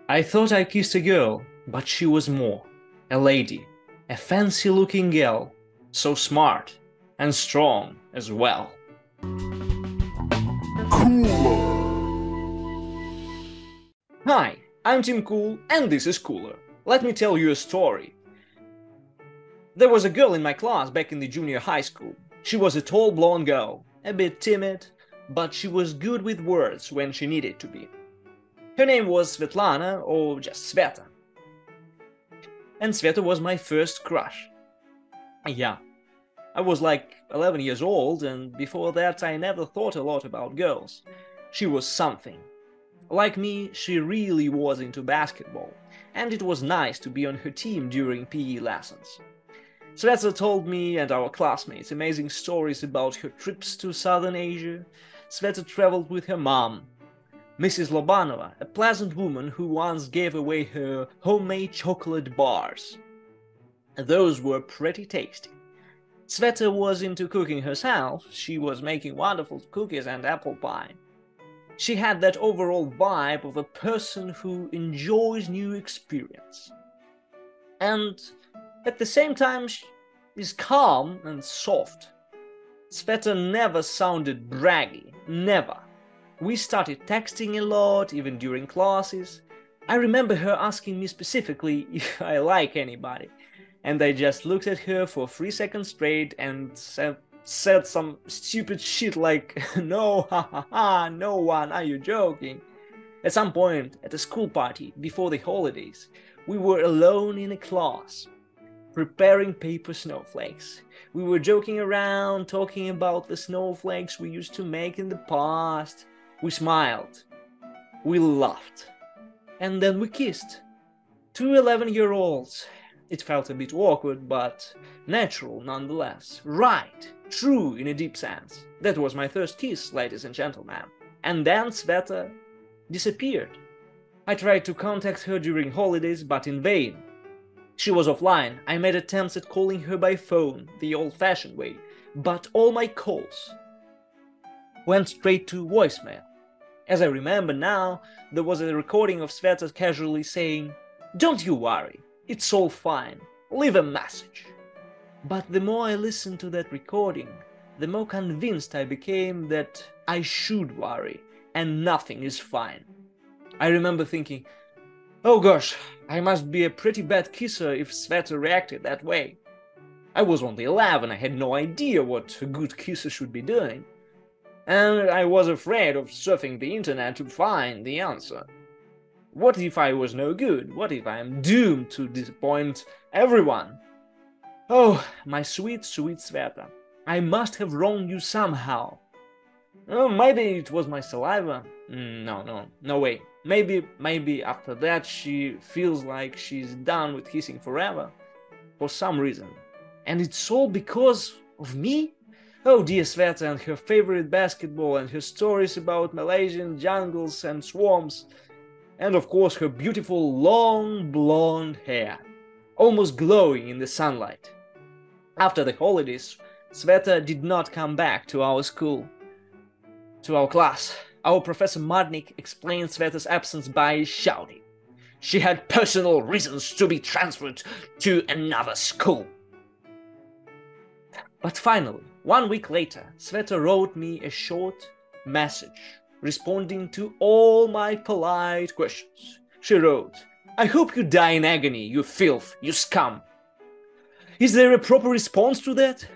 I thought I kissed a girl, but she was more. A lady, a fancy-looking girl, so smart and strong as well. Hi, I'm Tim Cool, and this is Cooler. Let me tell you a story. There was a girl in my class back in the junior high school. She was a tall blonde girl, a bit timid, but she was good with words when she needed to be. Her name was Svetlana, or just Sveta. And Sveta was my first crush. Yeah, I was like 11 years old, and before that I never thought a lot about girls. She was something. Like me, she really was into basketball, and it was nice to be on her team during PE lessons. Sveta told me and our classmates amazing stories about her trips to Southern Asia. Sveta traveled with her mom, Mrs. Lobanova, a pleasant woman who once gave away her homemade chocolate bars. Those were pretty tasty. Sveta was into cooking herself. She was making wonderful cookies and apple pie. She had that overall vibe of a person who enjoys new experience. And at the same time, she is calm and soft. Sveta never sounded braggy, never. We started texting a lot, even during classes. I remember her asking me specifically if I like anybody, and I just looked at her for 3 seconds straight and said some stupid shit like, no, ha ha ha, no one, are you joking? At some point, at a school party before the holidays, we were alone in a class, preparing paper snowflakes. We were joking around, talking about the snowflakes we used to make in the past. We smiled, we laughed, and then we kissed. 2 11-year-olds. It felt a bit awkward, but natural nonetheless. Right, true in a deep sense. That was my first kiss, ladies and gentlemen. And then Sveta disappeared. I tried to contact her during holidays, but in vain. She was offline. I made attempts at calling her by phone, the old-fashioned way, but all my calls went straight to voicemail. As I remember now, there was a recording of Sveta casually saying, "Don't you worry, it's all fine, leave a message." But the more I listened to that recording, the more convinced I became that I should worry, and nothing is fine. I remember thinking, oh gosh, I must be a pretty bad kisser if Sveta reacted that way. I was only 11, I had no idea what a good kisser should be doing. And I was afraid of surfing the internet to find the answer. What if I was no good? What if I am doomed to disappoint everyone? Oh, my sweet, sweet Sveta, I must have wronged you somehow. Oh, maybe it was my saliva. No way. Maybe after that she feels like she's done with kissing forever. For some reason. And it's all because of me? Oh dear Sveta and her favorite basketball and her stories about Malaysian jungles and swamps. And of course her beautiful long blonde hair, almost glowing in the sunlight. After the holidays, Sveta did not come back to our school, to our class. Our Professor Marnik explained Sveta's absence by shouting. She had personal reasons to be transferred to another school. But finally, 1 week later, Sveta wrote me a short message, responding to all my polite questions. She wrote, "I hope you die in agony, you filth, you scum." Is there a proper response to that?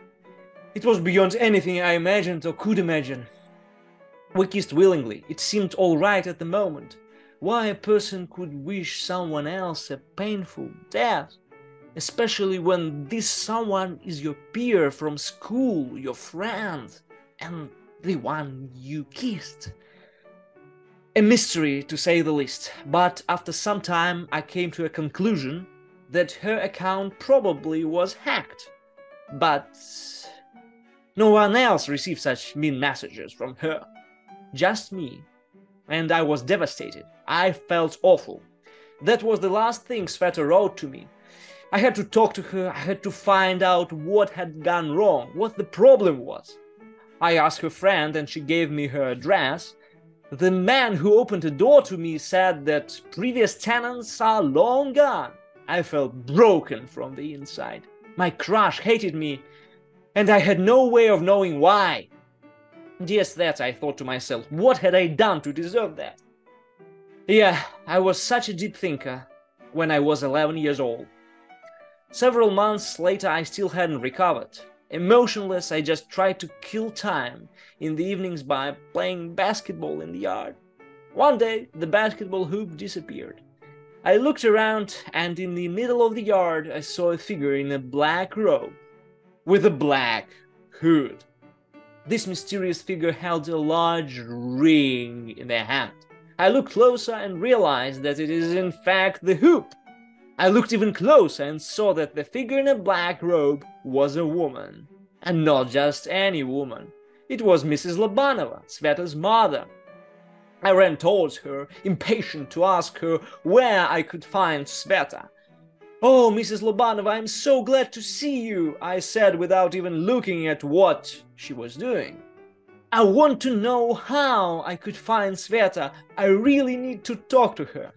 It was beyond anything I imagined or could imagine. We kissed willingly, it seemed alright at the moment. Why a person could wish someone else a painful death? Especially when this someone is your peer from school, your friend, and the one you kissed. A mystery, to say the least, but after some time I came to a conclusion that her account probably was hacked. But no one else received such mean messages from her. Just me. And I was devastated. I felt awful. That was the last thing Sveta wrote to me. I had to talk to her, I had to find out what had gone wrong, what the problem was. I asked her friend and she gave me her address. The man who opened the door to me said that previous tenants are long gone. I felt broken from the inside. My crush hated me, and I had no way of knowing why. Yes, that, I thought to myself, what had I done to deserve that? Yeah, I was such a deep thinker when I was 11 years old. Several months later, I still hadn't recovered. Emotionless, I just tried to kill time in the evenings by playing basketball in the yard. One day, the basketball hoop disappeared. I looked around, and in the middle of the yard, I saw a figure in a black robe with a black hood. This mysterious figure held a large ring in their hand. I looked closer and realized that it is in fact the hoop. I looked even closer and saw that the figure in a black robe was a woman. And not just any woman. It was Mrs. Lobanova, Sveta's mother. I ran towards her, impatient to ask her where I could find Sveta. "Oh, Mrs. Lobanova, I'm so glad to see you," I said without even looking at what she was doing. "I want to know how I could find Sveta. I really need to talk to her."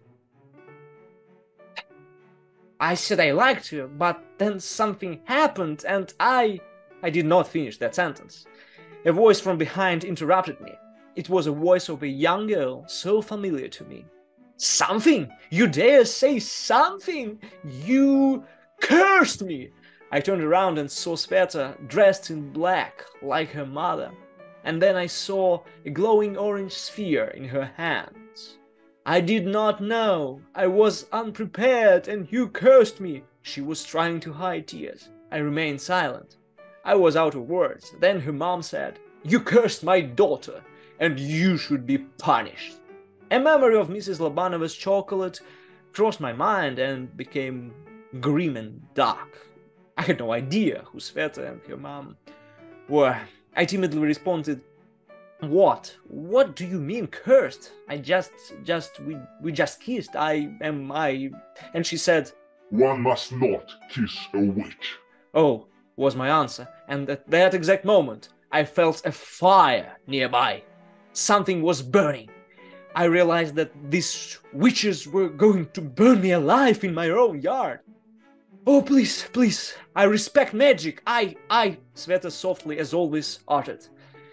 I said I liked her, but then something happened and I did not finish that sentence. A voice from behind interrupted me. It was a voice of a young girl, so familiar to me. "Something? You dare say something? You cursed me!" I turned around and saw Sveta dressed in black, like her mother. And then I saw a glowing orange sphere in her hands. "I did not know. I was unprepared and you cursed me." She was trying to hide tears. I remained silent. I was out of words. Then her mom said, "You cursed my daughter, and you should be punished." A memory of Mrs. Lobanova's chocolate crossed my mind and became grim and dark. I had no idea who Sveta and her mom were. I timidly responded, "What? What do you mean cursed? We just kissed. And she said, "One must not kiss a witch." "Oh," was my answer, and at that exact moment, I felt a fire nearby. Something was burning. I realized that these witches were going to burn me alive in my own yard. "Oh, please, please, I respect magic. Sveta softly as always uttered.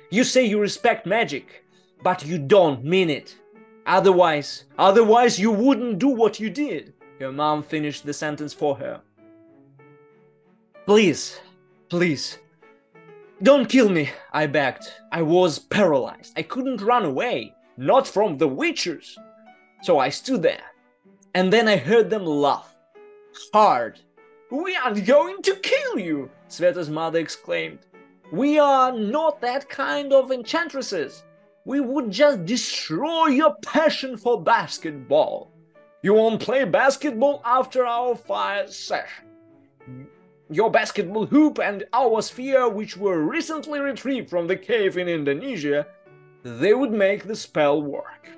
"You say you respect magic, but you don't mean it. Otherwise you wouldn't do what you did." Her mom finished the sentence for her. "Please, please, don't kill me," I begged. I was paralyzed. I couldn't run away, not from the witches. So I stood there, and then I heard them laugh. Hard. "We aren't going to kill you," Sveta's mother exclaimed. "We are not that kind of enchantresses. We would just destroy your passion for basketball. You won't play basketball after our fire session. Your basketball hoop and our sphere, which were recently retrieved from the cave in Indonesia, they would make the spell work."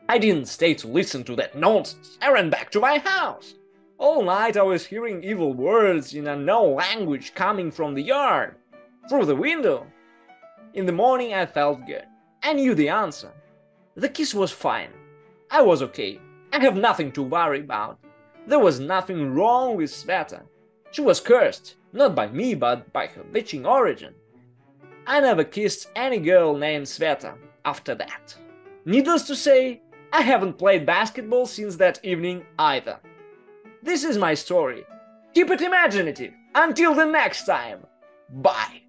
I didn't stay to listen to that nonsense. I ran back to my house. All night I was hearing evil words in an unknown language coming from the yard, through the window. In the morning I felt good. I knew the answer. The kiss was fine. I was okay. I have nothing to worry about. There was nothing wrong with Sveta. She was cursed, not by me, but by her witching origin. I never kissed any girl named Sveta after that. Needless to say, I haven't played basketball since that evening either. This is my story. Keep it imaginative. Until the next time. Bye.